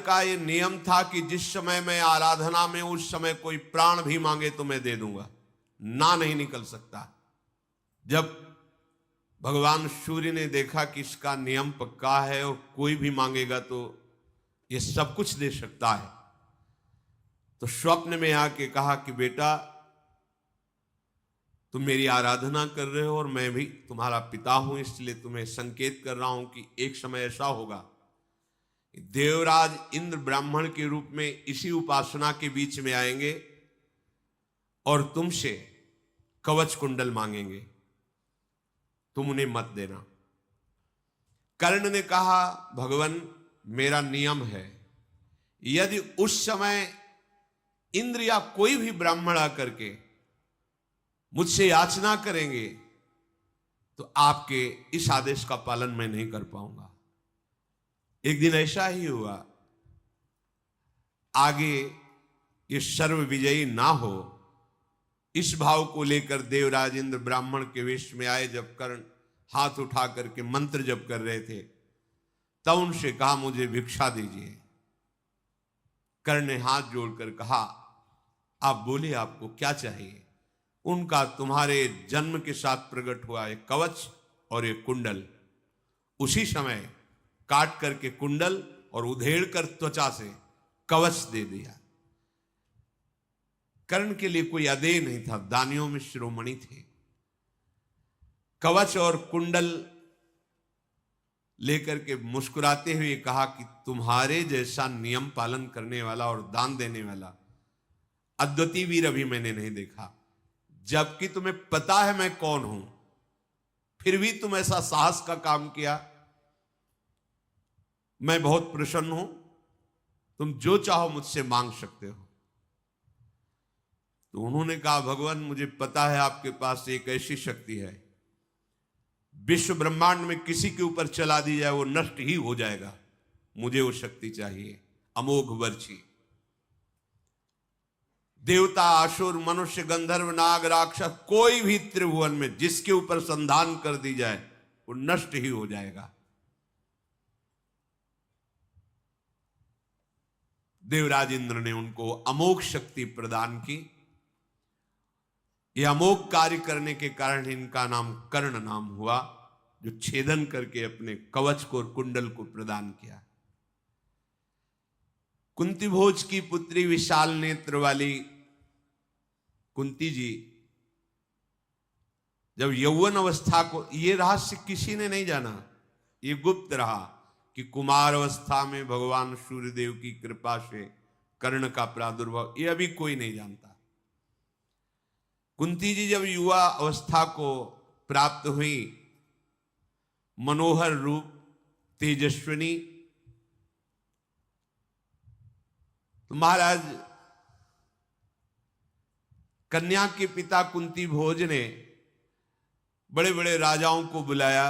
का ये नियम था कि जिस समय मैं आराधना में उस समय कोई प्राण भी मांगे तो मैं दे दूंगा, ना नहीं निकल सकता। जब भगवान सूर्य ने देखा कि इसका नियम पक्का है और कोई भी मांगेगा तो ये सब कुछ दे सकता है, तो स्वप्न में आके कहा कि बेटा तुम मेरी आराधना कर रहे हो और मैं भी तुम्हारा पिता हूं, इसलिए तुम्हें संकेत कर रहा हूं कि एक समय ऐसा होगा देवराज इंद्र ब्राह्मण के रूप में इसी उपासना के बीच में आएंगे और तुमसे कवच कुंडल मांगेंगे, तुम उन्हें मत देना। कर्ण ने कहा भगवान मेरा नियम है, यदि उस समय इंद्र या कोई भी ब्राह्मण आकर के मुझसे याचना करेंगे तो आपके इस आदेश का पालन मैं नहीं कर पाऊंगा। एक दिन ऐसा ही हुआ, आगे ये सर्व विजयी ना हो इस भाव को लेकर देवराज इंद्र ब्राह्मण के वेश में आए। जब कर्ण हाथ उठा करके मंत्र जप कर रहे थे तब उनसे कहा मुझे भिक्षा दीजिए। कर्ण ने हाथ जोड़कर कहा आप बोले आपको क्या चाहिए। उनका तुम्हारे जन्म के साथ प्रकट हुआ एक कवच और एक कुंडल। उसी समय काट करके कुंडल और उधेड़ कर त्वचा से कवच दे दिया। कर्ण के लिए कोई अदेय नहीं था, दानियों में शिरोमणि थे। कवच और कुंडल लेकर के मुस्कुराते हुए कहा कि तुम्हारे जैसा नियम पालन करने वाला और दान देने वाला अद्वितीय वीर अभी मैंने नहीं देखा। जबकि तुम्हें पता है मैं कौन हूं, फिर भी तुम ऐसा साहस का काम किया। मैं बहुत प्रसन्न हूं, तुम जो चाहो मुझसे मांग सकते हो। तो उन्होंने कहा भगवान मुझे पता है आपके पास एक ऐसी शक्ति है, विश्व ब्रह्मांड में किसी के ऊपर चला दी जाए वो नष्ट ही हो जाएगा, मुझे वो शक्ति चाहिए अमोघ वर्ची। देवता असुर मनुष्य गंधर्व नाग राक्षस कोई भी त्रिभुवन में जिसके ऊपर संधान कर दी जाए वो नष्ट ही हो जाएगा। देवराज इंद्र ने उनको अमोघ शक्ति प्रदान की। यह अमोघ कार्य करने के कारण इनका नाम कर्ण नाम हुआ, जो छेदन करके अपने कवच को और कुंडल को प्रदान किया। कुंती भोज की पुत्री विशाल नेत्र वाली कुंती जी जब यौवन अवस्था को, ये रहस्य किसी ने नहीं जाना, ये गुप्त रहा कि कुमार अवस्था में भगवान सूर्यदेव की कृपा से कर्ण का प्रादुर्भाव, ये अभी कोई नहीं जानता। कुंती जी जब युवा अवस्था को प्राप्त हुई, मनोहर रूप तेजस्विनी, तो महाराज कन्या के पिता कुंती भोज ने बड़े बड़े राजाओं को बुलाया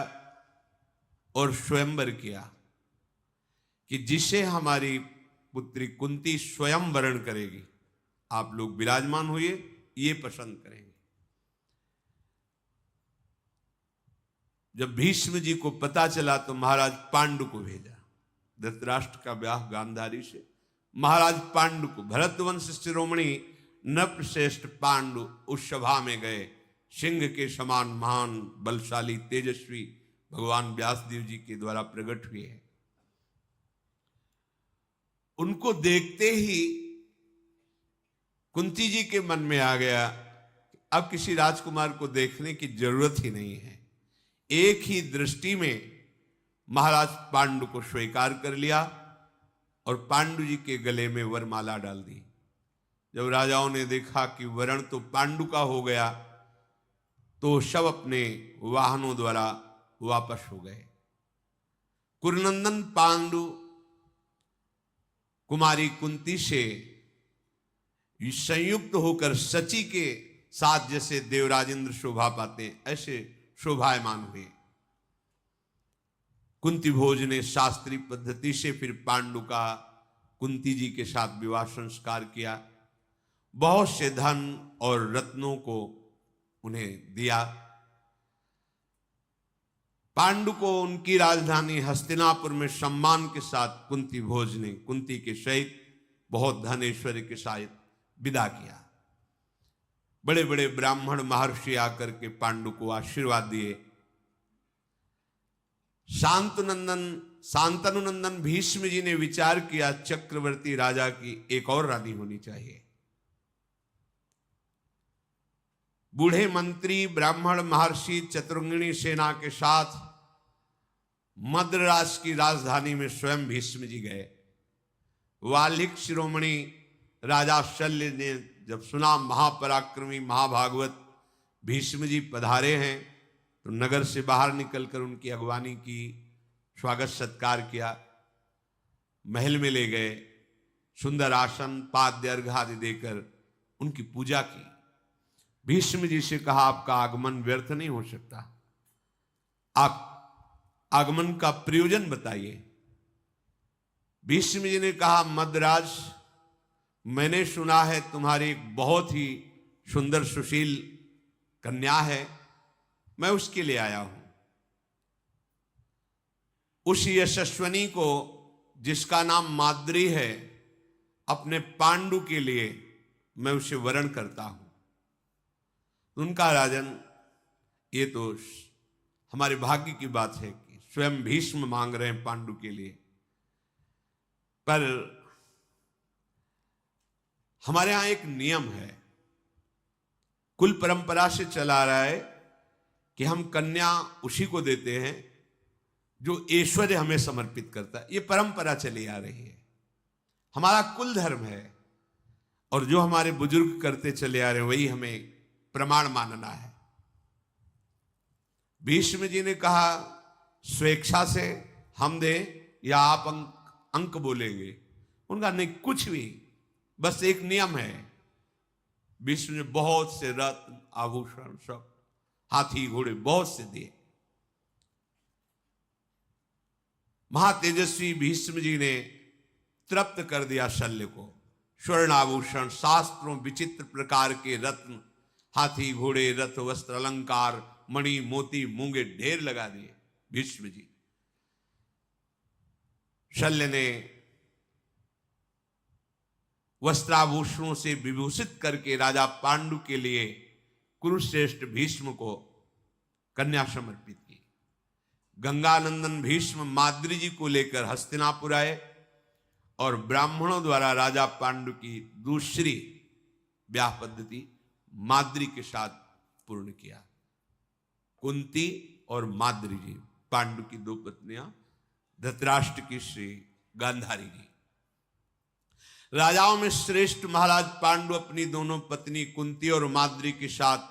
और स्वयंवर किया कि जिसे हमारी पुत्री कुंती स्वयं वरण करेगी, आप लोग विराजमान हुए, ये पसंद करेंगे। जब भीष्म जी को पता चला तो महाराज पांडु को भेजा। धृतराष्ट्र का ब्याह गांधारी से, महाराज पांडु को, भरतवंश शिरोमणि नृपश्रेष्ठ पांडु उस सभा में गए। सिंह के समान महान बलशाली तेजस्वी भगवान व्यासदेव जी के द्वारा प्रकट हुए हैं। उनको देखते ही कुंती जी के मन में आ गया अब किसी राजकुमार को देखने की जरूरत ही नहीं है। एक ही दृष्टि में महाराज पांडु को स्वीकार कर लिया और पांडु जी के गले में वरमाला डाल दी। जब राजाओं ने देखा कि वरण तो पांडु का हो गया तो सब अपने वाहनों द्वारा वापस हो गए। कुरुनंदन पांडु कुमारी कुंती से संयुक्त होकर सची के साथ जैसे देवराजेंद्र शोभा पाते ऐसे शोभायमान हुए। कुंती भोज ने शास्त्रीय पद्धति से फिर पांडु का कुंती जी के साथ विवाह संस्कार किया। बहुत से धन और रत्नों को उन्हें दिया। पांडु को उनकी राजधानी हस्तिनापुर में सम्मान के साथ कुंती भोज ने कुंती के सहित बहुत धन ऐश्वर्य के साथ विदा किया। बड़े बड़े ब्राह्मण महर्षि आकर के पांडु को आशीर्वाद दिए। शांतनुनंदन भीष्म जी ने विचार किया चक्रवर्ती राजा की एक और रानी होनी चाहिए। बूढ़े मंत्री ब्राह्मण महर्षि चतुर्ंगिणी सेना के साथ मद्रास की राजधानी में स्वयं भीष्म जी गए। वाल्मीकि शिरोमणि राजा शल्य ने जब सुना महापराक्रमी महाभागवत भीष्म जी पधारे हैं, तो नगर से बाहर निकलकर उनकी अगवानी की, स्वागत सत्कार किया, महल में ले गए, सुंदर आसन पाद्य अर्घ आदि देकर उनकी पूजा की। भीष्म जी से कहा आपका आगमन व्यर्थ नहीं हो सकता, आप आगमन का प्रयोजन बताइए। भीष्म जी ने कहा मद्राज, मैंने सुना है तुम्हारी एक बहुत ही सुंदर सुशील कन्या है, मैं उसके लिए आया हूं। उस यशस्वनी को जिसका नाम माद्री है, अपने पांडु के लिए मैं उसे वरण करता हूं। उनका राजन, ये तो हमारे भाग्य की बात है कि स्वयं भीष्म मांग रहे हैं पांडु के लिए, पर हमारे यहां एक नियम है, कुल परंपरा से चला आ रहा है कि हम कन्या उसी को देते हैं जो ऐश्वर्य हमें समर्पित करता है। ये परंपरा चली आ रही है, हमारा कुल धर्म है, और जो हमारे बुजुर्ग करते चले आ रहे हैं वही हमें प्रमाण मानना है। भीष्म जी ने कहा स्वेच्छा से हम दें या आप अंक बोलेंगे? उनका नहीं, कुछ भी, बस एक नियम है। भीष्म ने बहुत से रत्न आभूषण सब, हाथी घोड़े बहुत से दिए। महातेजस्वी भीष्म जी ने तृप्त कर दिया शल्य को। स्वर्ण आभूषण, शास्त्रों विचित्र प्रकार के रत्न, हाथी घोड़े रथ वस्त्र अलंकार, मणि मोती मूंगे ढेर लगा दिए भीष्म जी। शल्य ने वस्त्राभूषणों से विभूषित करके राजा पांडु के लिए कुरुश्रेष्ठ भीष्म को कन्या समर्पित की। गंगानंदन भीष्म माद्री जी को लेकर हस्तिनापुर आए और ब्राह्मणों द्वारा राजा पांडु की दूसरी ब्याह पद्धति माद्री के साथ पूर्ण किया। कुंती और माद्री जी, पांडु की दो पत्नियां, धृतराष्ट्र की श्री गांधारी जी। राजाओं में श्रेष्ठ महाराज पांडु अपनी दोनों पत्नी कुंती और माद्री के साथ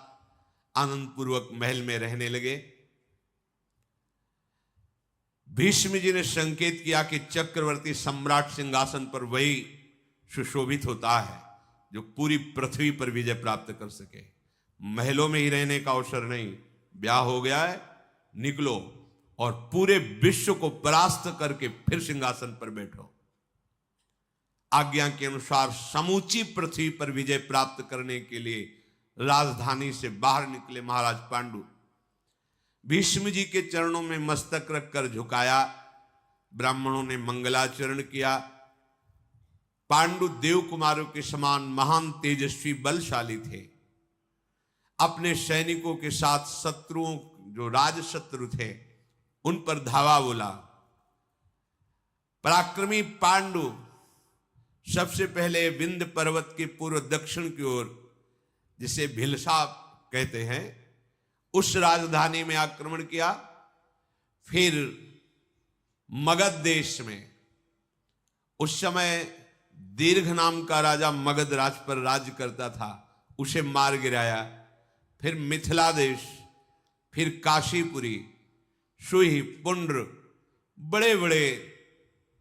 आनंद पूर्वक महल में रहने लगे। भीष्म जी ने संकेत किया कि चक्रवर्ती सम्राट सिंहासन पर वही सुशोभित होता है जो पूरी पृथ्वी पर विजय प्राप्त कर सके। महलों में ही रहने का अवसर नहीं, ब्याह हो गया है, निकलो और पूरे विश्व को परास्त करके फिर सिंहासन पर बैठो। आज्ञा के अनुसार समूची पृथ्वी पर विजय प्राप्त करने के लिए राजधानी से बाहर निकले महाराज पांडु। भीष्म जी के चरणों में मस्तक रखकर झुकाया। ब्राह्मणों ने मंगलाचरण किया। पांडु देव कुमारों के समान महान तेजस्वी बलशाली थे। अपने सैनिकों के साथ शत्रुओं, जो राजशत्रु थे, उन पर धावा बोला। पराक्रमी पांडु सबसे पहले विंध्य पर्वत के पूर्व दक्षिण की ओर, जिसे भिलसा कहते हैं, उस राजधानी में आक्रमण किया। फिर मगध देश में, उस समय दीर्घ नाम का राजा मगध राज पर राज्य करता था, उसे मार गिराया। फिर मिथिला देश, फिर काशीपुरी, सुई, पुंड्र, बड़े बड़े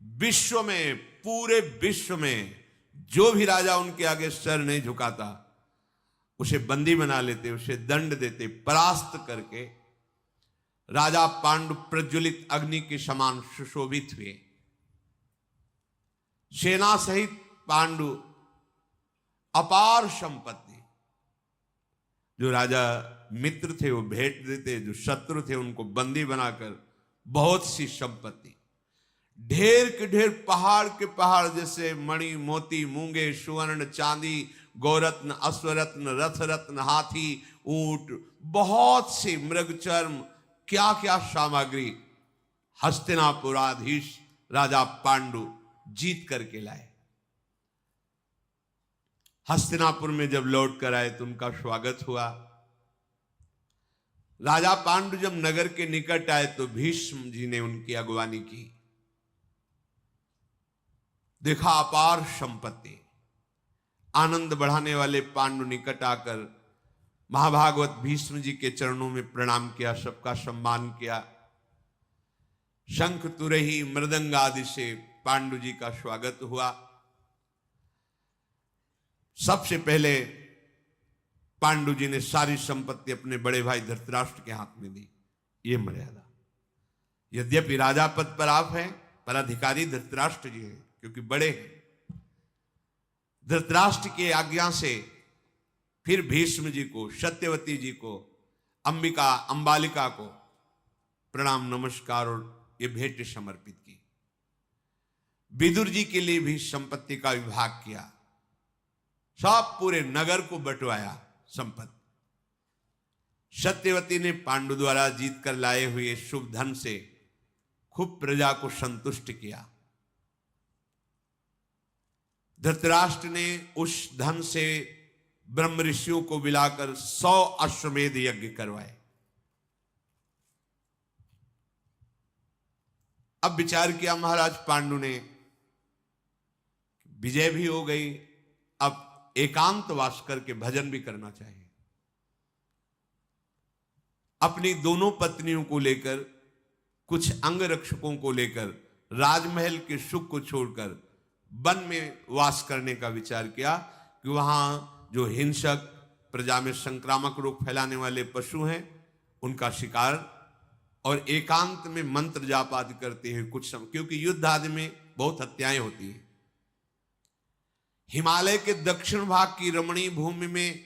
विश्व में, पूरे विश्व में जो भी राजा उनके आगे सर नहीं झुकाता उसे बंदी बना लेते, उसे दंड देते। परास्त करके राजा पांडु प्रज्वलित अग्नि के समान सुशोभित हुए। सेना सहित पांडु अपार संपत्ति, जो राजा मित्र थे वो भेंट देते, जो शत्रु थे उनको बंदी बनाकर बहुत सी संपत्ति, ढेर के ढेर, पहाड़ के पहाड़ जैसे मणि मोती मूंगे सुवर्ण चांदी गौरत्न अश्वरत्न रथरत्न हाथी ऊंट, बहुत सी मृगचर्म, क्या क्या सामग्री हस्तिनापुराधीश राजा पांडु जीत करके लाए। हस्तिनापुर में जब लौट कर आए तो उनका स्वागत हुआ। राजा पांडु जब नगर के निकट आए तो भीष्म जी ने उनकी अगवानी की। देखा अपार संपत्ति, आनंद बढ़ाने वाले पांडु निकट आकर महाभागवत भीष्म जी के चरणों में प्रणाम किया, सबका सम्मान किया। शंख तुरही मृदंग आदि से पांडु जी का स्वागत हुआ। सबसे पहले पांडु जी ने सारी संपत्ति अपने बड़े भाई धृतराष्ट्र के हाथ में दी। ये मर्यादा, यद्यपि राजा पद पर आप हैं पर अधिकारी धृतराष्ट्र जी हैं क्योंकि बड़े हैं। धृतराष्ट्र की आज्ञा से फिर भीष्म जी को, सत्यवती जी को, अंबिका अंबालिका को प्रणाम नमस्कार और ये भेंट समर्पित की। विदुर जी के लिए भी संपत्ति का विभाग किया, सब पूरे नगर को बंटवाया संपत्ति। सत्यवती ने पांडु द्वारा जीत कर लाए हुए शुभ धन से खूब प्रजा को संतुष्ट किया। धृतराष्ट्र ने उस धन से ब्रह्म ऋषियों को बुलाकर 100 अश्वमेध यज्ञ करवाए। अब विचार किया महाराज पांडु ने, विजय भी हो गई, अब एकांतवास करके भजन भी करना चाहिए। अपनी दोनों पत्नियों को लेकर, कुछ अंगरक्षकों को लेकर राजमहल के सुख को छोड़कर वन में वास करने का विचार किया कि वहां जो हिंसक, प्रजा में संक्रामक रोग फैलाने वाले पशु हैं उनका शिकार, और एकांत में मंत्र जाप आदि करते हुए कुछ समय, क्योंकि युद्ध आदि में बहुत हत्याएं होती हैं। हिमालय के दक्षिण भाग की रमणीय भूमि में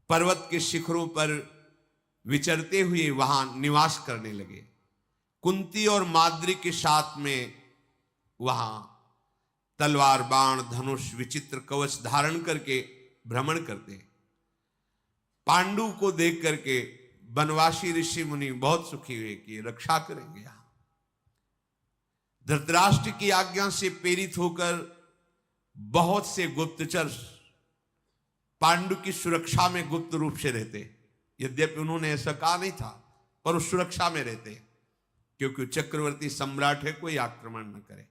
पर्वत के शिखरों पर विचरते हुए वहां निवास करने लगे। कुंती और माद्री के साथ में वहां तलवार बाण धनुष विचित्र कवच धारण करके भ्रमण करते। पांडु को देख करके वनवासी ऋषि मुनि बहुत सुखी हुए कि रक्षा करेंगे। यहां धृतराष्ट्र की आज्ञा से प्रेरित होकर बहुत से गुप्तचर पांडु की सुरक्षा में गुप्त रूप से रहते। यद्यपि उन्होंने ऐसा कहा नहीं था पर उस सुरक्षा में रहते, क्योंकि चक्रवर्ती सम्राट है, कोई आक्रमण न करे।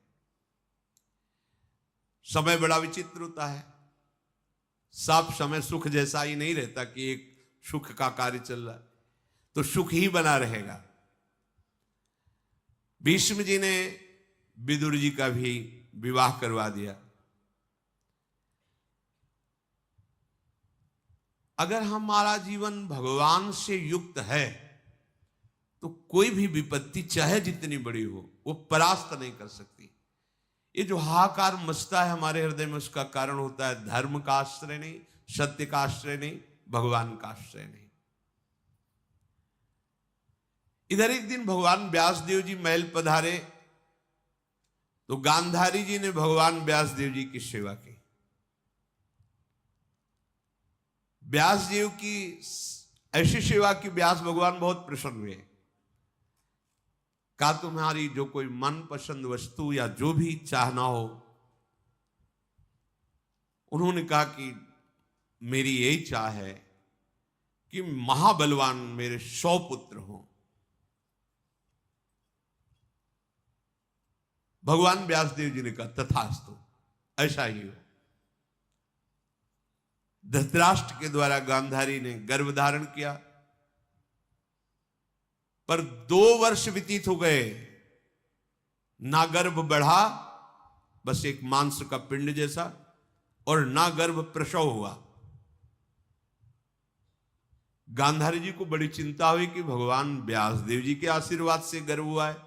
समय बड़ा विचित्र होता है, सब समय सुख जैसा ही नहीं रहता कि एक सुख का कार्य चल रहा है तो सुख ही बना रहेगा। भीष्म जी ने विदुर जी का भी विवाह करवा दिया। अगर हमारा जीवन भगवान से युक्त है तो कोई भी विपत्ति चाहे जितनी बड़ी हो वो परास्त नहीं कर सकती। ये जो हाहाकार मचता है हमारे हृदय में, उसका कारण होता है धर्म का आश्रय नहीं, सत्य का आश्रय नहीं, भगवान का आश्रय नहीं। इधर एक दिन भगवान व्यासदेव जी महल पधारे तो गांधारी जी ने भगवान व्यासदेव जी की सेवा की। व्यासदेव की ऐसी सेवा की व्यास भगवान बहुत प्रसन्न हुए। कहा तुम्हारी जो कोई मनपसंद वस्तु या जो भी चाहना हो। उन्होंने कहा कि मेरी यही चाह है कि महाबलवान मेरे 100 पुत्र हों। भगवान व्यासदेव जी ने कहा तथास्तु, ऐसा ही हो। धृतराष्ट्र के द्वारा गांधारी ने गर्भ धारण किया, पर 2 वर्ष व्यतीत हो गए, ना गर्भ बढ़ा, बस एक मांस का पिंड जैसा, और ना गर्भ प्रसव हुआ। गांधारी जी को बड़ी चिंता हुई कि भगवान व्यासदेव जी के आशीर्वाद से गर्भ हुआ है।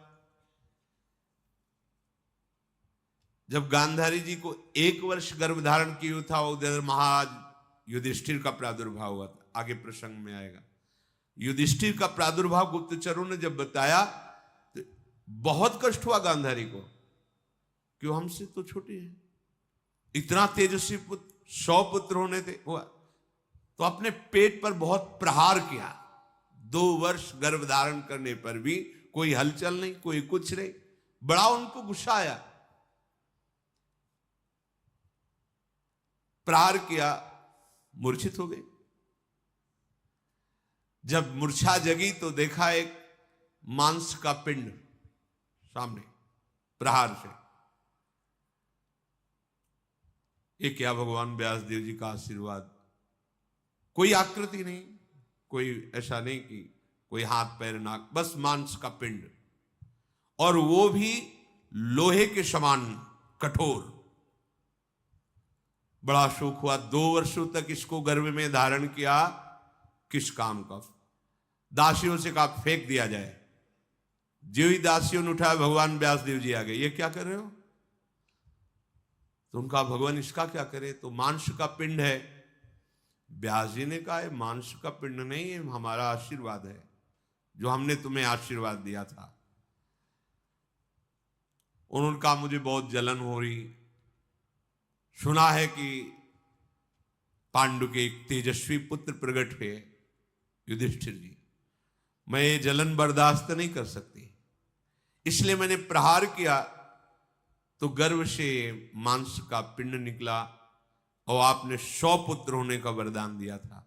जब गांधारी जी को 1 वर्ष गर्भ धारण किया था, उधर महाराज युधिष्ठिर का प्रादुर्भाव हुआ था। आगे प्रसंग में आएगा। युधिष्ठिर का प्रादुर्भाव गुप्तचरों ने जब बताया तो बहुत कष्ट हुआ गांधारी को, क्यों हमसे तो छोटे हैं, इतना तेजस्वी पुत्र 100 पुत्र होने थे हुआ, तो अपने पेट पर बहुत प्रहार किया। 2 वर्ष गर्भ धारण करने पर भी कोई हलचल नहीं, कोई कुछ नहीं, बड़ा उनको गुस्सा आया, प्रहार किया, मूर्छित हो गए। जब मूर्छा जगी तो देखा एक मांस का पिंड सामने प्रहार से। ये क्या भगवान व्यासदेव जी का आशीर्वाद, कोई आकृति नहीं, कोई ऐसा नहीं कि कोई हाथ पैर नाक, बस मांस का पिंड, और वो भी लोहे के समान कठोर। बड़ा शोक हुआ। 2 वर्षों तक इसको गर्भ में धारण किया, किस काम का। दासियों से कहा फेंक दिया जाए। जो ही दासियों ने उठाया, भगवान व्यासदेव जी आ गए, ये क्या कर रहे हो? तो उनका भगवान इसका क्या करे, तो मांस का पिंड है। व्यास जी ने कहा मांस का पिंड नहीं है, हमारा आशीर्वाद है, जो हमने तुम्हें आशीर्वाद दिया था। उन्होंने कहा मुझे बहुत जलन हो रही, सुना है कि पांडु के एक तेजस्वी पुत्र प्रकट हुए युधिष्ठिर जी, मैं ये जलन बर्दाश्त नहीं कर सकती, इसलिए मैंने प्रहार किया तो गर्भ से मांस का पिंड निकला, और आपने 100 पुत्र होने का वरदान दिया था।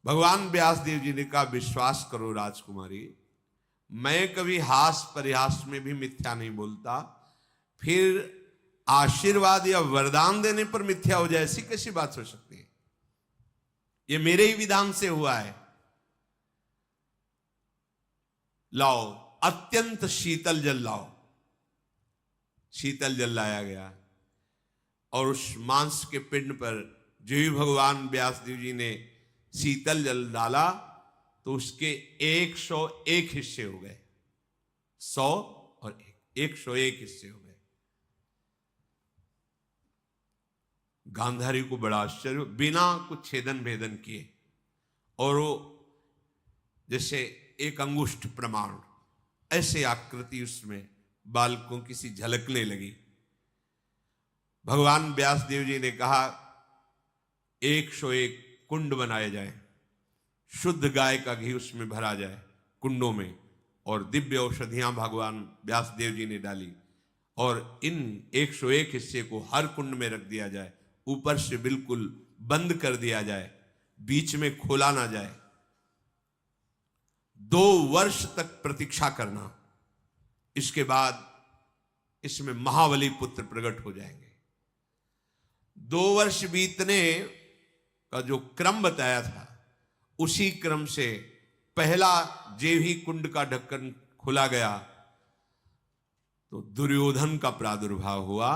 भगवान व्यासदेव जी ने कहा विश्वास करो राजकुमारी, मैं कभी हास परिहास में भी मिथ्या नहीं बोलता, फिर आशीर्वाद या वरदान देने पर मिथ्या हो जाए, ऐसी कैसी बात हो सकती है? ये मेरे ही विधान से हुआ है। लाओ अत्यंत शीतल जल लाओ। शीतल जल लाया गया, और उस मांस के पिंड पर जो ही भगवान व्यासदेव जी ने शीतल जल डाला तो उसके 101 हिस्से हो गए। 100 और 101 हिस्से हो गए। गांधारी को बड़ा आश्चर्य, बिना कुछ छेदन भेदन किए, और वो जैसे एक अंगुष्ठ प्रमाण ऐसे आकृति उसमें बालकों की सी झलकने लगी। भगवान व्यासदेव जी ने कहा 101 कुंड बनाए जाए, शुद्ध गाय का घी उसमें भरा जाए कुंडों में, और दिव्य औषधियां भगवान व्यासदेव जी ने डाली, और इन 101 हिस्से को हर कुंड में रख दिया जाए, ऊपर से बिल्कुल बंद कर दिया जाए, बीच में खोला ना जाए। 2 वर्ष तक प्रतीक्षा करना, इसके बाद इसमें महाबली पुत्र प्रकट हो जाएंगे। 2 वर्ष बीतने का जो क्रम बताया था, उसी क्रम से पहला जेव ही कुंड का ढक्कन खुला गया तो दुर्योधन का प्रादुर्भाव हुआ।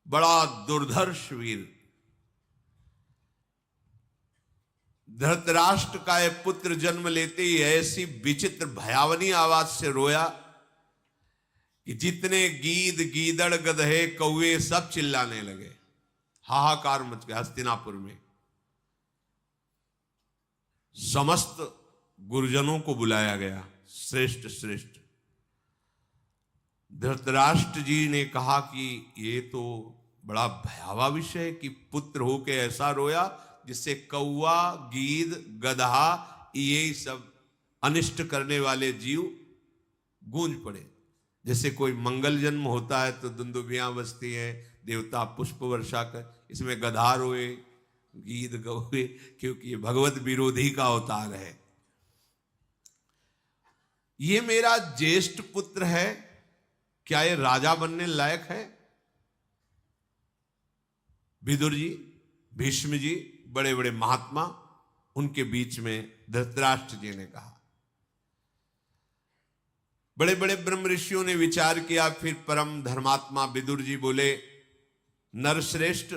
बड़ा दुर्धर्ष वीर, धृतराष्ट्र का यह पुत्र जन्म लेते ही ऐसी विचित्र भयावनी आवाज से रोया कि जितने गीद गीदड़ गधे कौवे सब चिल्लाने लगे। हाहाकार मच गया हस्तिनापुर में। समस्त गुरुजनों को बुलाया गया, श्रेष्ठ श्रेष्ठ। धृतराष्ट्र जी ने कहा कि ये तो बड़ा भयावह विषय है कि पुत्र होके ऐसा रोया जिससे कौवा गीद गधा ये सब अनिष्ट करने वाले जीव गूंज पड़े। जैसे कोई मंगल जन्म होता है तो दुंदुभियां बजती है, देवता पुष्प वर्षा कर, इसमें गधा रोए गीद गौए, क्योंकि ये भगवत विरोधी का अवतार है। ये मेरा ज्येष्ठ पुत्र है, क्या ये राजा बनने लायक है? विदुर जी, भीष्म जी, बड़े बड़े महात्मा, उनके बीच में धृतराष्ट्र जी ने कहा। बड़े बड़े ब्रह्म ऋषियों ने विचार किया, फिर परम धर्मात्मा विदुर जी बोले, नरश्रेष्ठ,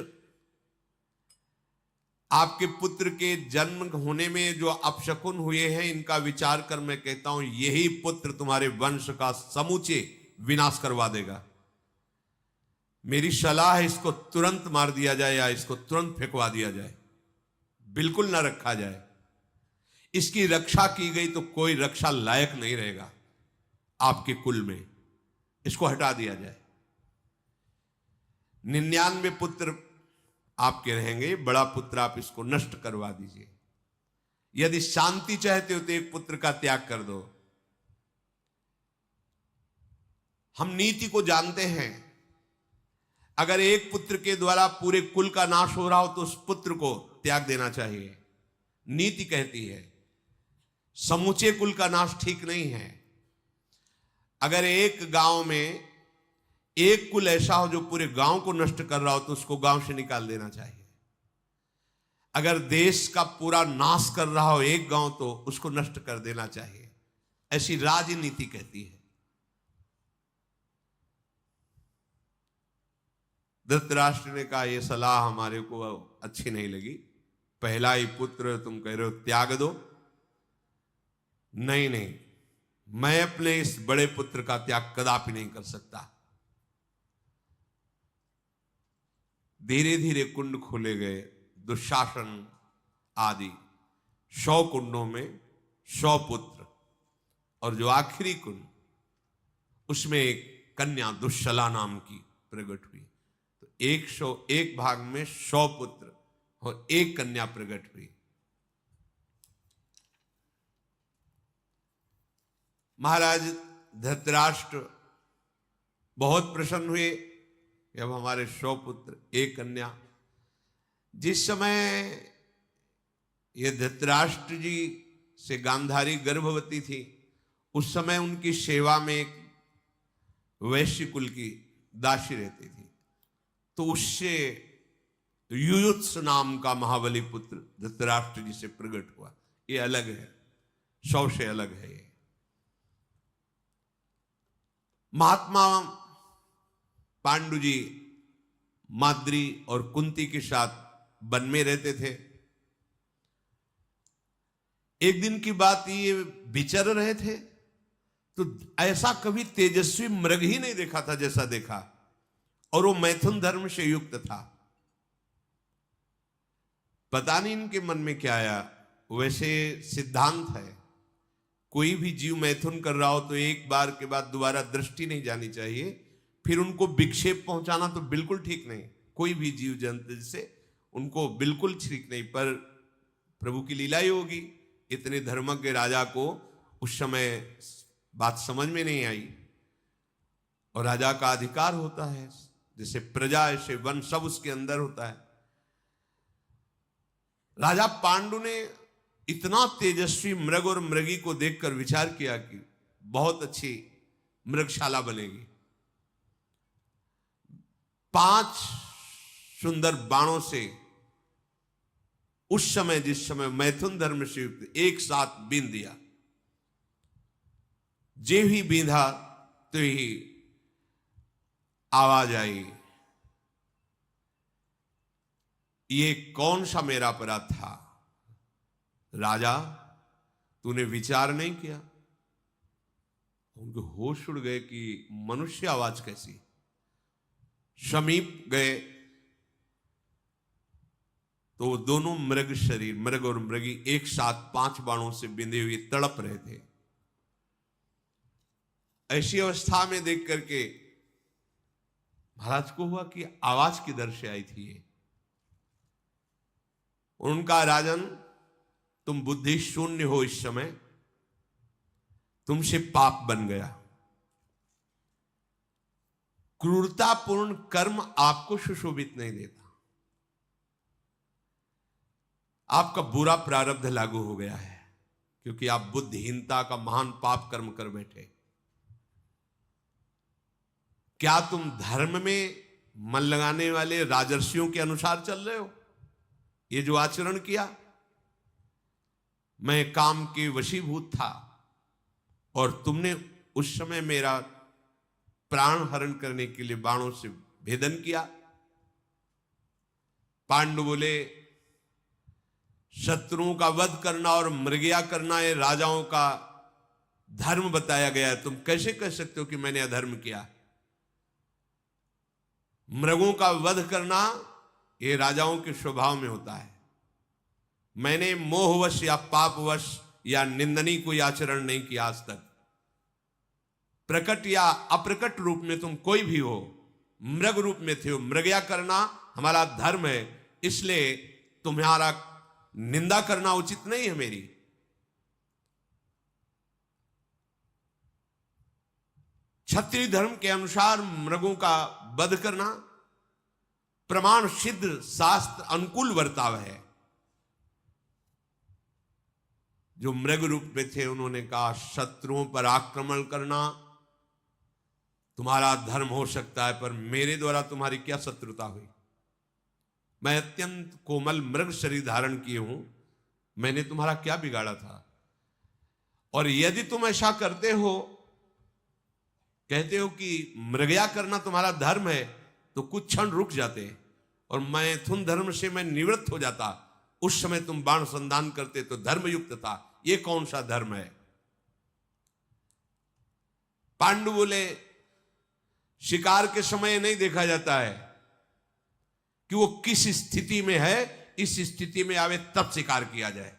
आपके पुत्र के जन्म होने में जो अपशकुन हुए हैं, इनका विचार कर मैं कहता हूं यही पुत्र तुम्हारे वंश का समूचे विनाश करवा देगा। मेरी सलाह है इसको तुरंत मार दिया जाए या इसको तुरंत फेंकवा दिया जाए। बिल्कुल ना रखा जाए। इसकी रक्षा की गई तो कोई रक्षा लायक नहीं रहेगा आपके कुल में, इसको हटा दिया जाए। 99 पुत्र आपके रहेंगे, बड़ा पुत्र आप इसको नष्ट करवा दीजिए। यदि शांति चाहते हो तो एक पुत्र का त्याग कर दो। हम नीति को जानते हैं, अगर एक पुत्र के द्वारा पूरे कुल का नाश हो रहा हो तो उस पुत्र को त्याग देना चाहिए। नीति कहती है समूचे कुल का नाश ठीक नहीं है। अगर एक गांव में एक कुल ऐसा हो जो पूरे गांव को नष्ट कर रहा हो तो उसको गांव से निकाल देना चाहिए। अगर देश का पूरा नाश कर रहा हो एक गांव तो उसको नष्ट कर देना चाहिए, ऐसी राजनीति कहती है। धृतराष्ट्र ने कहा यह सलाह हमारे को अच्छी नहीं लगी, पहला ही पुत्र तुम कह रहे हो त्याग दो। नहीं नहीं, मैं अपने इस बड़े पुत्र का त्याग कदापि नहीं कर सकता। धीरे धीरे कुंड खोले गए, दुशासन आदि 100 कुंडों में 100 पुत्र, और जो आखिरी कुंड उसमें एक कन्या दुश्शला नाम की प्रकट हुई। तो 101 भाग में 100 पुत्र और एक कन्या प्रकट हुई। महाराज धृतराष्ट्र बहुत प्रसन्न हुए कि अब हमारे 100 पुत्र एक कन्या। जिस समय ये धृतराष्ट्र जी से गांधारी गर्भवती थी उस समय उनकी सेवा में एक वैश्य कुल की दासी रहती थी, तो उससे युयुत्स नाम का महाबली पुत्र धृतराष्ट्र जी से प्रकट हुआ। ये अलग है, 100 से अलग है। ये महात्मा पांडु जी माद्री और कुंती के साथ वन में रहते थे। एक दिन की बात, ये विचर रहे थे तो ऐसा कभी तेजस्वी मृग ही नहीं देखा था जैसा देखा, और वो मैथुन धर्म से युक्त था। पता नहीं इनके मन में क्या आया। वैसे सिद्धांत है कोई भी जीव मैथुन कर रहा हो तो एक बार के बाद दोबारा दृष्टि नहीं जानी चाहिए, फिर उनको विक्षेप पहुंचाना तो बिल्कुल ठीक नहीं। कोई भी जीव जंतु से उनको बिल्कुल ठीक नहीं, पर प्रभु की लीला ही होगी। इतने धर्मज्ञ राजा को उस समय बात समझ में नहीं आई, और राजा का अधिकार होता है, जैसे प्रजा ऐसे वन सब उसके अंदर होता है। राजा पांडु ने इतना तेजस्वी मृग और मृगी को देखकर विचार किया कि बहुत अच्छी मृगशाला बनेगी। 5 सुंदर बाणों से उस समय जिस समय मैथुन धर्म से युक्त एक साथ बींध दिया। जे ही बींधा तो ही आवाज आई, ये कौन सा मेरा अपराध था राजा, तूने विचार नहीं किया? उनके होश उड़ गए कि मनुष्य आवाज कैसी। समीप गए तो दोनों मृग शरीर, मृग और मृगी एक साथ 5 बाणों से बिंधे हुए तड़प रहे थे। ऐसी अवस्था में देख करके महाराज को हुआ कि आवाज किधर से आई थी ये। उनका राजन, तुम बुद्धि शून्य हो, इस समय तुमसे पाप बन गया। क्रूरतापूर्ण कर्म आपको सुशोभित नहीं देता, आपका बुरा प्रारब्ध लागू हो गया है, क्योंकि आप बुद्धिहीनता का महान पाप कर्म कर बैठे। क्या तुम धर्म में मन लगाने वाले राजर्षियों के अनुसार चल रहे हो? ये जो आचरण किया, मैं काम के वशीभूत था और तुमने उस समय मेरा प्राण हरण करने के लिए बाणों से भेदन किया। पांडु बोले, शत्रुओं का वध करना और मृगया करना ये राजाओं का धर्म बताया गया है, तुम कैसे कह सकते हो कि मैंने अधर्म किया? मृगों का वध करना ये राजाओं के स्वभाव में होता है। मैंने मोहवश या पापवश या निंदनीय कोई आचरण नहीं किया आज तक। प्रकट या अप्रकट रूप में तुम कोई भी हो, मृग रूप में थे हो, मृगया करना हमारा धर्म है, इसलिए तुम्हारा निंदा करना उचित नहीं है मेरी। क्षत्रिय धर्म के अनुसार मृगों का वध करना प्रमाण सिद्ध शास्त्र अनुकूल बर्ताव है। जो मृग रूप में थे उन्होंने कहा शत्रुओं पर आक्रमण करना तुम्हारा धर्म हो सकता है, पर मेरे द्वारा तुम्हारी क्या शत्रुता हुई? मैं अत्यंत कोमल मृग शरीर धारण किए हूं, मैंने तुम्हारा क्या बिगाड़ा था? और यदि तुम ऐसा करते हो, कहते हो कि मृगया करना तुम्हारा धर्म है, तो कुछ क्षण रुक जाते और मैथुन धर्म से मैं निवृत्त हो जाता। उस समय तुम बाण संधान करते तो धर्मयुक्त था। ये कौन सा धर्म है? पांडु बोले शिकार के समय नहीं देखा जाता है कि वो किस स्थिति में है, इस स्थिति में आवे तब शिकार किया जाए।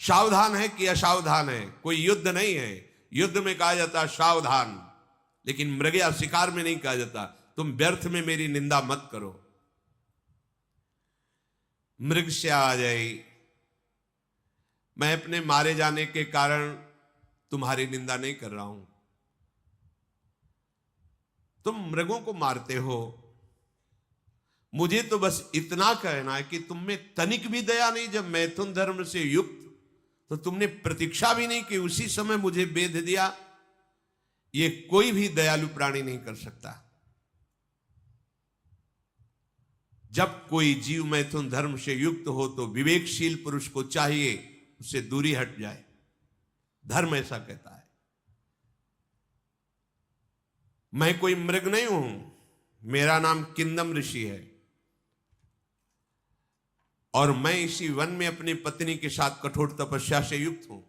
सावधान है कि असावधान है, कोई युद्ध नहीं है। युद्ध में कहा जाता सावधान, लेकिन मृगया शिकार में नहीं कहा जाता। तुम व्यर्थ में मेरी निंदा मत करो। मृग से आ जाए, मैं अपने मारे जाने के कारण तुम्हारी निंदा नहीं कर रहा हूं। तुम मृगों को मारते हो, मुझे तो बस इतना कहना है कि तुम में तनिक भी दया नहीं। जब मैथुन धर्म से युक्त तो तुमने प्रतीक्षा भी नहीं कि उसी समय मुझे बेध दिया। ये कोई भी दयालु प्राणी नहीं कर सकता। जब कोई जीव मैथुन धर्म से युक्त हो तो विवेकशील पुरुष को चाहिए उससे दूरी हट जाए। धर्म ऐसा कहता है। मैं कोई मृग नहीं हूं, मेरा नाम किंदम ऋषि है और मैं इसी वन में अपनी पत्नी के साथ कठोर तपस्या से युक्त हूं।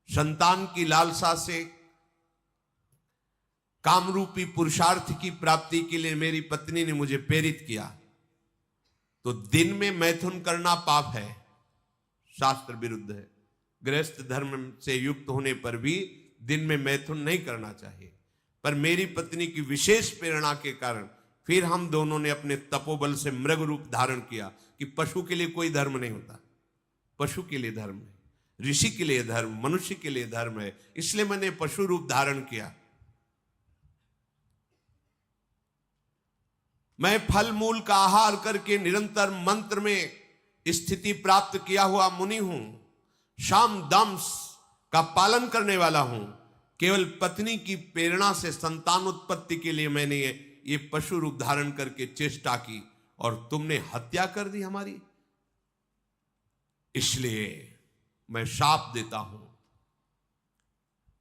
संतान की लालसा से कामरूपी पुरुषार्थ की प्राप्ति के लिए मेरी पत्नी ने मुझे प्रेरित किया। तो दिन में मैथुन करना पाप है, शास्त्र विरुद्ध है। गृहस्थ धर्म से युक्त होने पर भी दिन में मैथुन नहीं करना चाहिए। पर मेरी पत्नी की विशेष प्रेरणा के कारण फिर हम दोनों ने अपने तपोबल से मृग रूप धारण किया। कि पशु के लिए कोई धर्म नहीं होता, पशु के लिए धर्म है, ऋषि के लिए धर्म, मनुष्य के लिए धर्म है, इसलिए मैंने पशु रूप धारण किया। मैं फल मूल का आहार करके निरंतर मंत्र में स्थिति प्राप्त किया हुआ मुनि हूं। शाम दम्स का पालन करने वाला हूं। केवल पत्नी की प्रेरणा से संतान उत्पत्ति के लिए मैंने ये पशु रूप धारण करके चेष्टा की और तुमने हत्या कर दी हमारी। इसलिए मैं शाप देता हूं।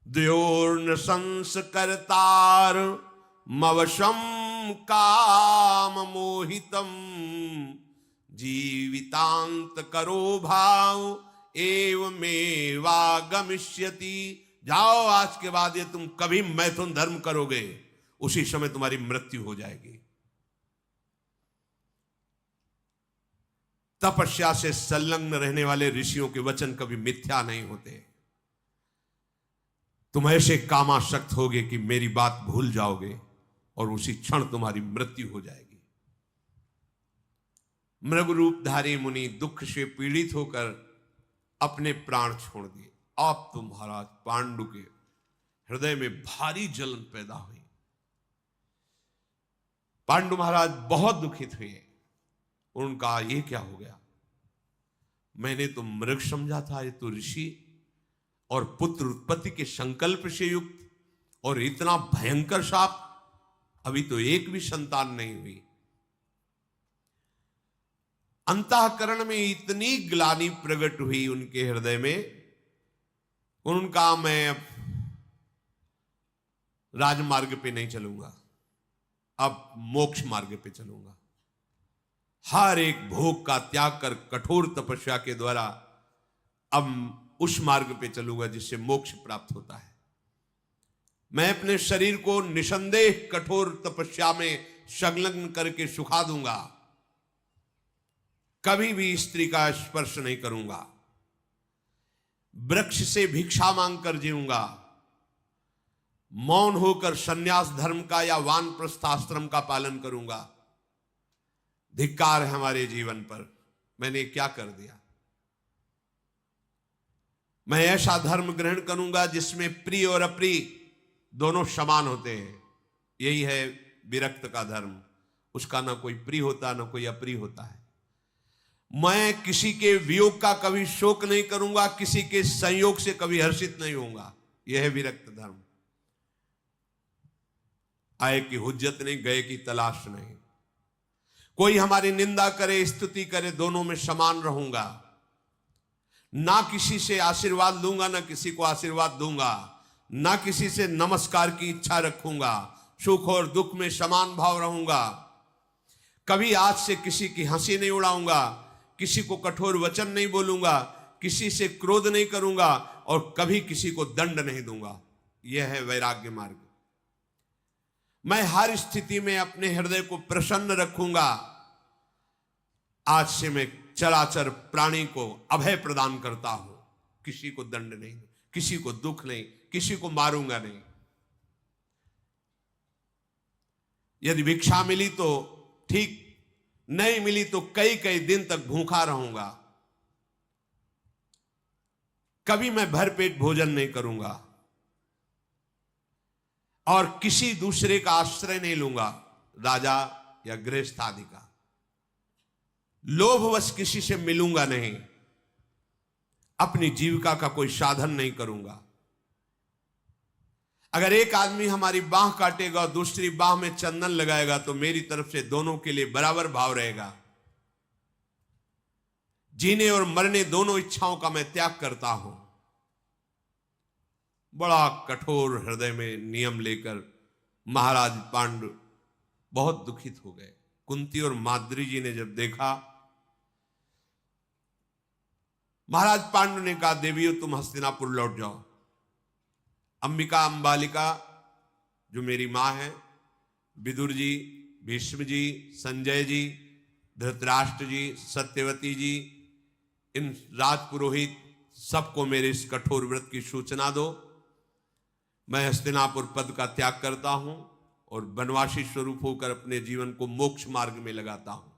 द्योर्न संस्कर्तार मवशम काम मोहितम जीवितांत करो भाव एवमेवागमिष्यति। जाओ, आज के बाद ये तुम कभी मैथुन धर्म करोगे, उसी समय तुम्हारी मृत्यु हो जाएगी। तपस्या से संलग्न रहने वाले ऋषियों के वचन कभी मिथ्या नहीं होते। तुम ऐसे कामासक्त होगे कि मेरी बात भूल जाओगे और उसी क्षण तुम्हारी मृत्यु हो जाएगी। मृग रूपधारी मुनि दुख से पीड़ित होकर अपने प्राण छोड़ दिए। अब तो महाराज पांडु के हृदय में भारी जलन पैदा हुई। पांडु महाराज बहुत दुखित हुए। उनका ये क्या हो गया? मैंने तो मृग समझा था, ये तो ऋषि और पुत्र उत्पत्ति के संकल्प से युक्त, और इतना भयंकर शाप। अभी तो एक भी संतान नहीं हुई। अंतःकरण में इतनी ग्लानि प्रकट हुई उनके हृदय में। उनका मैं राजमार्ग पे नहीं चलूंगा, अब मोक्ष मार्ग पे चलूंगा। हर एक भोग का त्याग कर कठोर तपस्या के द्वारा अब उस मार्ग पे चलूंगा जिससे मोक्ष प्राप्त होता है। मैं अपने शरीर को निसंदेह कठोर तपस्या में संलग्न करके सुखा दूंगा। कभी भी स्त्री का स्पर्श नहीं करूंगा, वृक्ष से भिक्षा मांगकर जीऊंगा, मौन होकर सन्यास धर्म का या वानप्रस्थ आश्रम का पालन करूंगा। धिक्कार है हमारे जीवन पर, मैंने क्या कर दिया। मैं ऐसा धर्म ग्रहण करूंगा जिसमें प्रिय और अप्रिय दोनों समान होते हैं। यही है विरक्त का धर्म, उसका ना कोई प्रिय होता ना कोई अप्रिय होता है। मैं किसी के वियोग का कभी शोक नहीं करूंगा, किसी के संयोग से कभी हर्षित नहीं होऊंगा। यह है विरक्त धर्म। आए की हुज्जत नहीं, गए की तलाश नहीं। कोई हमारी निंदा करे स्तुति करे, दोनों में समान रहूंगा। ना किसी से आशीर्वाद लूंगा ना किसी को आशीर्वाद दूंगा, ना किसी से नमस्कार की इच्छा रखूंगा। सुख और दुख में समान भाव रहूंगा। कभी आज से किसी की हंसी नहीं उड़ाऊंगा, किसी को कठोर वचन नहीं बोलूंगा, किसी से क्रोध नहीं करूंगा और कभी किसी को दंड नहीं दूंगा। यह है वैराग्य मार्ग। मैं हर स्थिति में अपने हृदय को प्रसन्न रखूंगा। आज से मैं चराचर प्राणी को अभय प्रदान करता हूं, किसी को दंड नहीं, किसी को दुख नहीं, किसी को मारूंगा नहीं। यदि भिक्षा मिली तो ठीक, नहीं मिली तो कई कई दिन तक भूखा रहूंगा। कभी मैं भरपेट भोजन नहीं करूंगा और किसी दूसरे का आश्रय नहीं लूंगा, राजा या गृहस्थ आदि का। लोभवश किसी से मिलूंगा नहीं, अपनी जीविका का कोई साधन नहीं करूंगा। अगर एक आदमी हमारी बाह काटेगा और दूसरी बाह में चंदन लगाएगा तो मेरी तरफ से दोनों के लिए बराबर भाव रहेगा। जीने और मरने दोनों इच्छाओं का मैं त्याग करता हूं। बड़ा कठोर हृदय में नियम लेकर महाराज पांडु बहुत दुखित हो गए। कुंती और माद्री जी ने जब देखा, महाराज पांडु ने कहा, देवियों तुम हस्तिनापुर लौट जाओ। अंबिका अंबालिका जो मेरी मां है, विदुर जी, भीष्म जी, संजय जी, धृतराष्ट्र जी, सत्यवती जी, इन राजपुरोहित सबको मेरे इस कठोर व्रत की सूचना दो। मैं हस्तिनापुर पद का त्याग करता हूं और वनवासी स्वरूप होकर अपने जीवन को मोक्ष मार्ग में लगाता हूं।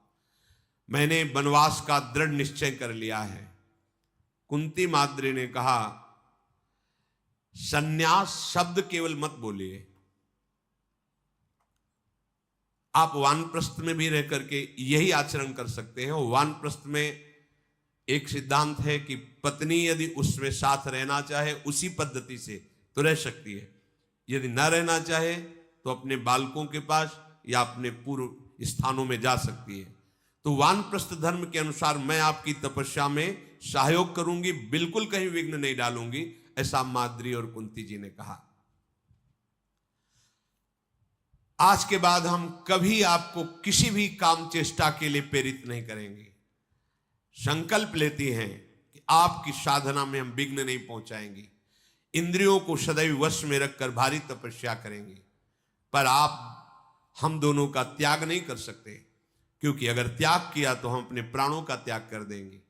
मैंने वनवास का दृढ़ निश्चय कर लिया है। कुंती माद्री ने कहा, सन्यास शब्द केवल मत बोलिए। आप वानप्रस्थ में भी रह करके यही आचरण कर सकते हैं। वानप्रस्थ में एक सिद्धांत है कि पत्नी यदि उसमें साथ रहना चाहे उसी पद्धति से तो रह सकती है, यदि न रहना चाहे तो अपने बालकों के पास या अपने पूर्व स्थानों में जा सकती है। तो वानप्रस्थ धर्म के अनुसार मैं आपकी तपस्या में सहयोग करूंगी, बिल्कुल कहीं विघ्न नहीं डालूंगी, ऐसा माद्री और कुंती जी ने कहा। आज के बाद हम कभी आपको किसी भी काम चेष्टा के लिए प्रेरित नहीं करेंगे। संकल्प लेती हैं कि आपकी साधना में हम विघ्न नहीं पहुंचाएंगे। इंद्रियों को सदैव वश में रखकर भारी तपस्या करेंगे, पर आप हम दोनों का त्याग नहीं कर सकते, क्योंकि अगर त्याग किया तो हम अपने प्राणों का त्याग कर देंगे।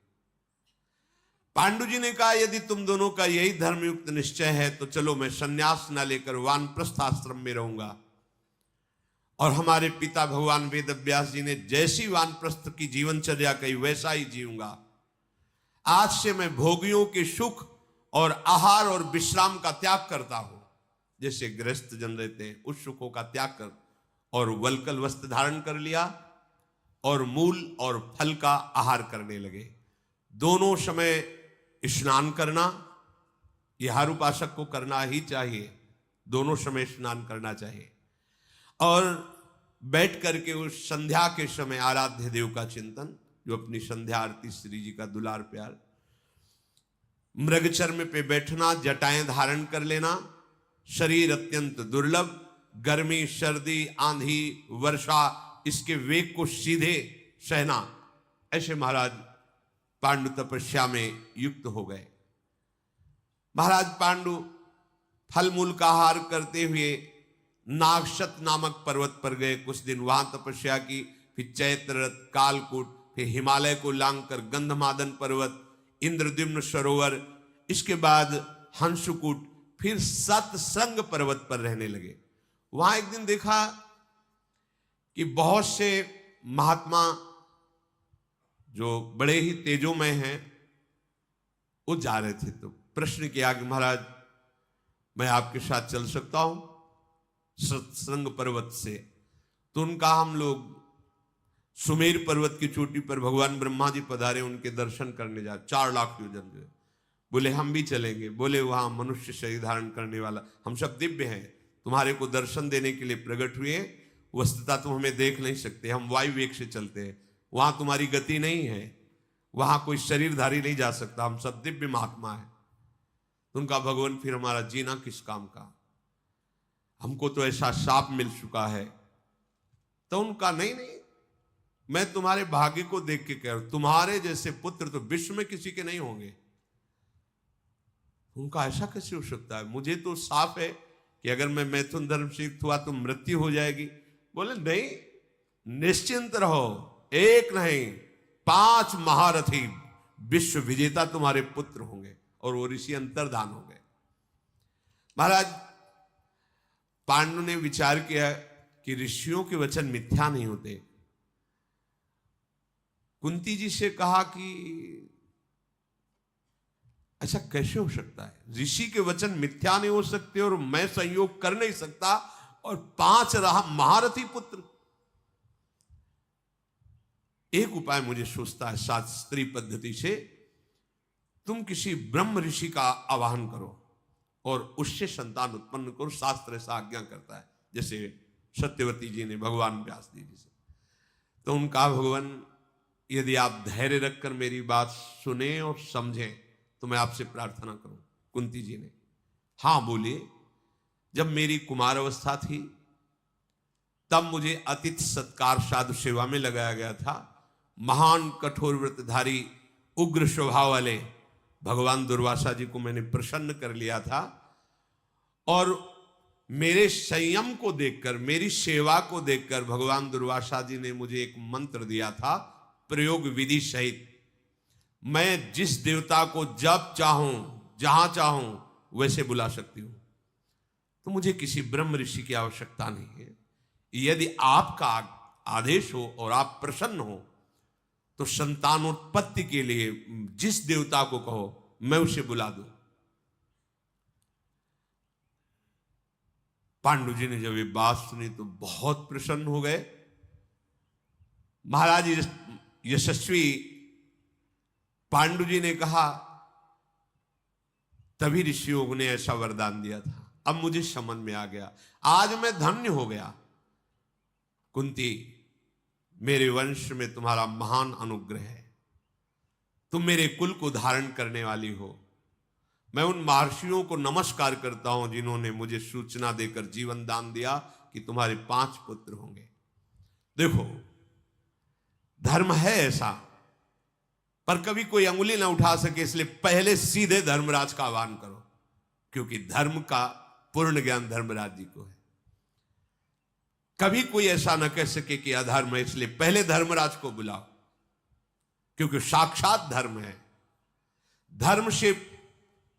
पांडु जी ने कहा, यदि तुम दोनों का यही धर्मयुक्त निश्चय है तो चलो, मैं सन्यास न लेकर वानप्रस्थ आश्रम में रहूंगा। और हमारे पिता भगवान वेदव्यास जी ने जैसी वानप्रस्थ की जीवनचर्या कही वैसा ही जीऊंगा। आज से मैं भोगियों के सुख और आहार और विश्राम का त्याग करता हूं। जैसे गृहस्थ जन रहते हैं, उस सुखों का त्याग कर और वल्कल वस्त्र धारण कर लिया और मूल और फल का आहार करने लगे। दोनों समय स्नान करना, यह हर उपासक को करना ही चाहिए। दोनों समय स्नान करना चाहिए और बैठ करके उस संध्या के समय आराध्य देव का चिंतन, जो अपनी संध्या आरती श्री जी का दुलार प्यार, मृगचर्म पे बैठना, जटाएं धारण कर लेना, शरीर अत्यंत दुर्लभ, गर्मी सर्दी आंधी वर्षा इसके वेग को सीधे सहना, ऐसे महाराज पांडु तपस्या में युक्त हो गए। महाराज पांडु फल मूल का आहार करते हुए नागशत नामक पर्वत पर गए। कुछ दिन वहां तपस्या की, फिर चैत्र रथ, कालकूट, फिर हिमालय को लांघकर गंधमादन पर्वत, इंद्रद्युम्न सरोवर, इसके बाद हंसकूट, फिर सतसंग पर्वत पर रहने लगे। वहां एक दिन देखा कि बहुत से महात्मा जो बड़े ही तेजोमय हैं वो जा रहे थे। तो प्रश्न किया कि महाराज मैं आपके साथ चल सकता हूं सत्संग पर्वत से? तो उनका हम लोग सुमेर पर्वत की चोटी पर भगवान ब्रह्मा जी पधारे, उनके दर्शन करने जा, 4 लाख योजन जो है। बोले हम भी चलेंगे। बोले वहां मनुष्य शरीर धारण करने वाला, हम सब दिव्य हैं, तुम्हारे को दर्शन देने के लिए प्रकट हुए, वस्तुतः तुम हमें देख नहीं सकते, हम वायु वेग से चलते हैं, वहां तुम्हारी गति नहीं है, वहां कोई शरीरधारी नहीं जा सकता, हम सब दिव्य महात्मा है। उनका भगवान फिर हमारा जीना किस काम का, हमको तो ऐसा शाप मिल चुका है। तो उनका नहीं, मैं तुम्हारे भाग्य को देख के कह रहा हूं, तुम्हारे जैसे पुत्र तो विश्व में किसी के नहीं होंगे। उनका ऐसा कैसे हो सकता है? मुझे तो साफ है कि अगर मैं मैथुन धर्म से युक्त हुआ तो मृत्यु हो जाएगी। बोले नहीं, निश्चिंत रहो, एक नहीं 5 महारथी विश्व विजेता तुम्हारे पुत्र होंगे, और वो ऋषि अंतर्धान हो गए। महाराज पांडु ने विचार किया कि ऋषियों के वचन मिथ्या नहीं होते। कुंती जी से कहा कि ऐसा कैसे हो सकता है, ऋषि के वचन मिथ्या नहीं हो सकते और मैं संयोग कर नहीं सकता, और 5 महारथी पुत्र। एक उपाय मुझे सोचता है शास्त्रीय पद्धति से, तुम किसी ब्रह्म ऋषि का आवाहन करो और उससे संतान उत्पन्न करो, शास्त्र ऐसा आज्ञा करता है, जैसे सत्यवती जी ने भगवान व्यास जी से। तो उनका भगवान यदि आप धैर्य रखकर मेरी बात सुने और समझें तो मैं आपसे प्रार्थना करूं। कुंती जी ने हाँ बोलिए। जब मेरी कुमार अवस्था थी तब मुझे अतिथि सत्कार साधु सेवा में लगाया गया था। महान कठोर व्रतधारी उग्र स्वभाव वाले भगवान दुर्वासा जी को मैंने प्रसन्न कर लिया था, और मेरे संयम को देखकर, मेरी सेवा को देखकर भगवान दुर्वासा जी ने मुझे एक मंत्र दिया था प्रयोग विधि सहित। मैं जिस देवता को जब चाहूं जहां चाहूं वैसे बुला सकती हूं, तो मुझे किसी ब्रह्म ऋषि की आवश्यकता नहीं है। यदि आपका आदेश हो और आप प्रसन्न हो तो संतानोत्पत्ति के लिए जिस देवता को कहो मैं उसे बुला दूं। पांडु जी ने जब ये बात सुनी तो बहुत प्रसन्न हो गए। महाराज यशस्वी पांडु जी ने कहा, तभी ऋषियों ने ऐसा वरदान दिया था। अब मुझे समझ में आ गया, आज मैं धन्य हो गया। कुंती, मेरे वंश में तुम्हारा महान अनुग्रह है, तुम मेरे कुल को धारण करने वाली हो। मैं उन महर्षियों को नमस्कार करता हूं जिन्होंने मुझे सूचना देकर जीवन दान दिया कि तुम्हारे 5 पुत्र होंगे। देखो, धर्म है ऐसा, पर कभी कोई अंगुली ना उठा सके, इसलिए पहले सीधे धर्मराज का आह्वान करो, क्योंकि धर्म का पूर्ण ज्ञान धर्मराज जी को है। कभी कोई ऐसा न कह सके कि अधर्म है, इसलिए पहले धर्मराज को बुलाओ, क्योंकि साक्षात धर्म है। धर्म से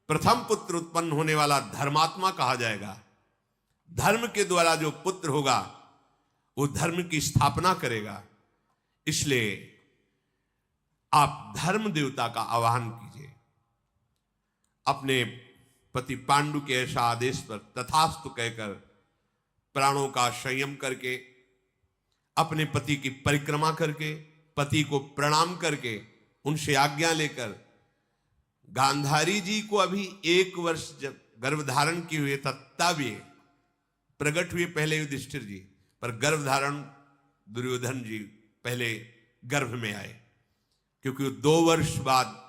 प्रथम पुत्र उत्पन्न होने वाला धर्मात्मा कहा जाएगा। धर्म के द्वारा जो पुत्र होगा वो धर्म की स्थापना करेगा। इसलिए आप धर्म देवता का आवाहन कीजिए। अपने पति पांडु के ऐसा आदेश पर तथास्तु कहकर प्राणों का संयम करके, अपने पति की परिक्रमा करके, पति को प्रणाम करके, उनसे आज्ञा लेकर, गांधारी जी को अभी 1 वर्ष जब गर्भधारण किए हुए था तब ये प्रकट हुए पहले युधिष्ठिर जी, पर गर्भधारण दुर्योधन जी पहले गर्भ में आए, क्योंकि 2 वर्ष बाद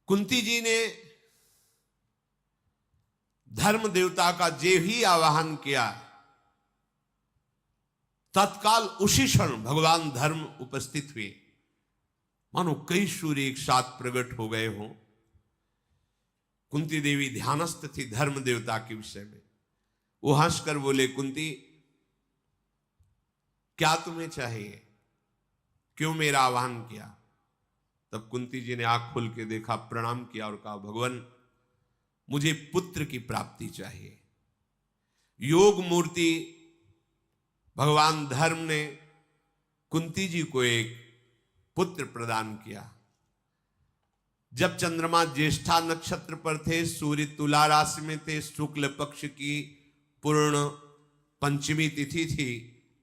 कुंती जी ने धर्म देवता का जे ही आवाहन किया, तत्काल उसी क्षण भगवान धर्म उपस्थित हुए। मानो कई सूर्य एक साथ प्रकट हो गए हों। कुंती देवी ध्यानस्थ थी धर्म देवता के विषय में। वो हंसकर बोले, कुंती क्या तुम्हें चाहिए? क्यों मेरा आह्वान किया? तब कुंती जी ने आंख खोल के देखा, प्रणाम किया और कहा, भगवान मुझे पुत्र की प्राप्ति चाहिए। योग मूर्ति भगवान धर्म ने कुंती जी को एक पुत्र प्रदान किया। जब चंद्रमा ज्येष्ठा नक्षत्र पर थे, सूर्य तुला राशि में थे, शुक्ल पक्ष की पूर्ण पंचमी तिथि थी,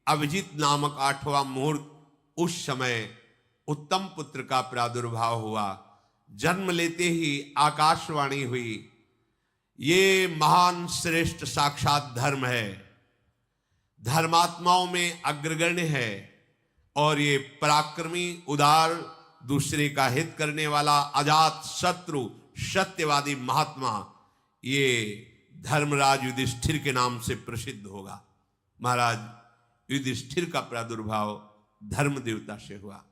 अभिजीत नामक 8वां मुहूर्त, उस समय उत्तम पुत्र का प्रादुर्भाव हुआ। जन्म लेते ही आकाशवाणी हुई, ये महान श्रेष्ठ साक्षात धर्म है, धर्मात्माओं में अग्रगण्य है और ये पराक्रमी, उदार, दूसरे का हित करने वाला, अजात शत्रु, सत्यवादी महात्मा, ये धर्मराज युधिष्ठिर के नाम से प्रसिद्ध होगा। महाराज युधिष्ठिर का प्रादुर्भाव धर्म देवता से हुआ।